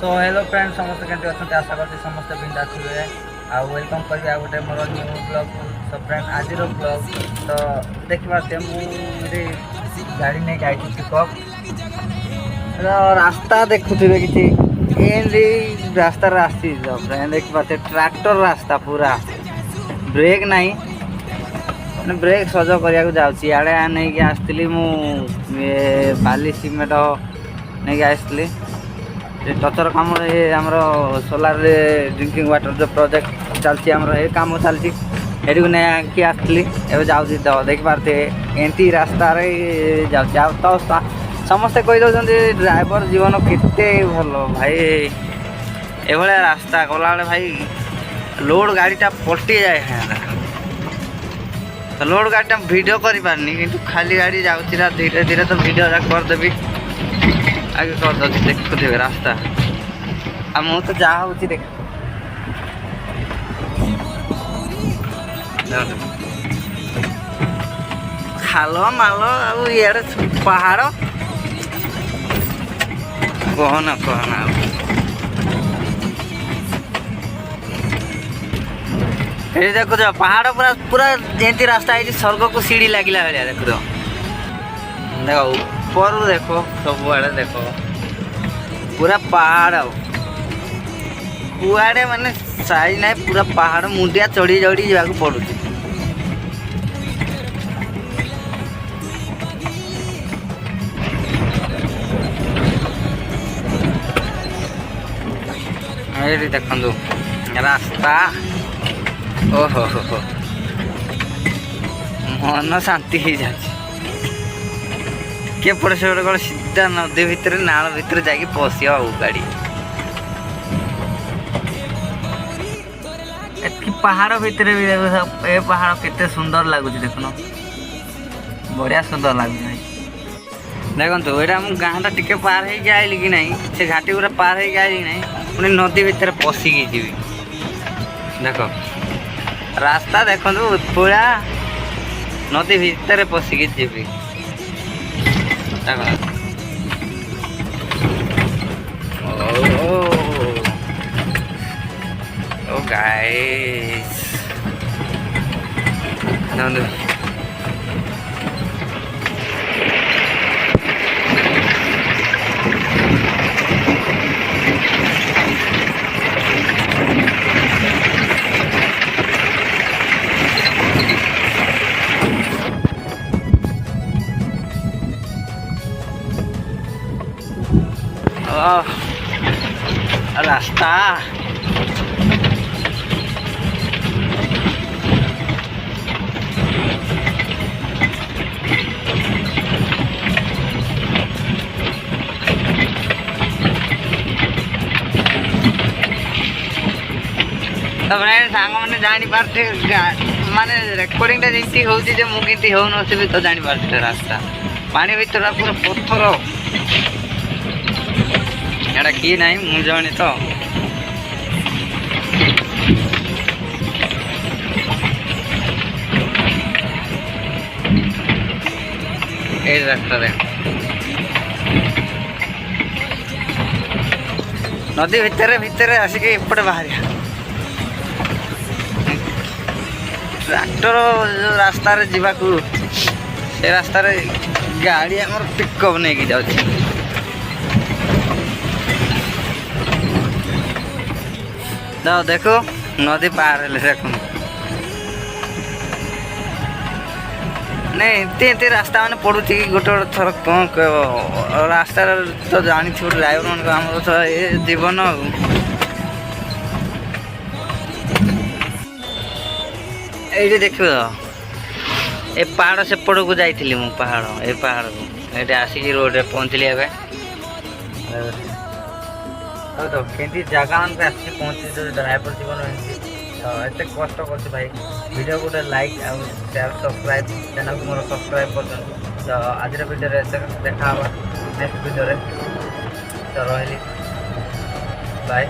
So hello friend समस्त केमती अच्छा आशा करते समस्त बिंदा थे आ वेलकम करी आ गोटे more new blog. So friend आज ब्लॉग तो देखिए मुझे गाड़ी नहीं जाई पिकअप रास्ता देखुवे कि रास्ता आसी फ्रेंड देखिए ट्रैक्टर रास्ता पूरा ब्रेक नहीं ब्रेक सज करने जाऊँगी आड़े नहीं आसती बाली सीमेंट नहीं आसती टचर कम आमर सोलार ड्रिंकिंग वाटर जो प्रोजेक्ट चलती ये कम चलती को नहीं आसती एवं जाऊँगी तो देखिपारे एमती रास्ता जा तो समस्ते कहीदे ड्राइवर जीवन केते भल भाई ये रास्ता गला भाई लोड गाड़ीटा पलटि जाए तो लोड गाड़ीटा वीडियो कर पारनी कि खाली गाड़ी जाऊँगी धीरे धीरे तो वीडियो करदेवी आगे कर देखुवे रास्ता आ मु तो जहाँ हूँ देख खाल माल आड़े पहाड़ कहना कहना ये देखो पहाड़ पूरा पूरा जमी रास्ता है स्वर्ग को सीढ़ी लगिला भाया देख देखो ऊपर देखो सब आड़े देखो पूरा पहाड़ कुआड़े माने साइज ना पूरा पहाड़ मुंडिया चढ़ी चढ़ी जावाक पड़ू ये देखु रास्ता ओहो हो मन शांति हो जाए किए पड़े से गोटे सीधा नदी भितर नाल भितर जाकि पशि गाड़ी पहाड़ भितर भी देखो ये पहाड़ केते सुंदर लगुच देखुन बढ़िया सुंदर लगुच देखो ये गाँटा टिके पार हो आइली कि नहीं से घाटी पूरा पार हो आइली कि नहीं पुणी नदी भितर पशिकी जी देख रास्ता देखो पूरा नदी भितर पशिकी जी ओ गाइस रास्ता सांग मैंने जानी पार्थे माने रेकर्डिंग जमी हो मुझे हो नी तो जानी पार्थे रास्ता पानी भर पूरा पत्थर एटा किए ना मुझे जानी तो ये रास्ता नदी भितर भितर आसिक एपटे बाहर ट्रैक्टर जो रास्ता जावाक से रास्ता गाड़ी आम पिकअप नहीं जाऊँ देखो नदी पार है देख नहीं एमती रास्ता मैंने पड़ू कि गोटे गोटे थर कौन कह रास्ता तो जानी थो ड्राइवर मान आम तो ये जीवन ये देख ए पहाड़ सेपड़ को जाइली मु पहाड़ ए पहाड़ को ये आसिक रोड पहुँचली ए तो केमती जगह मान आसी पहुँची जो ड्राइवर जीवन तो एत कष्ट कर भाई वीडियो गोटे लाइक आउ शेयर सब्सक्राइब चैनल को मोर सब्सक्राइब कर तो आज वीडियो देखा नेक्स्ट वीडियो तो रही बाय।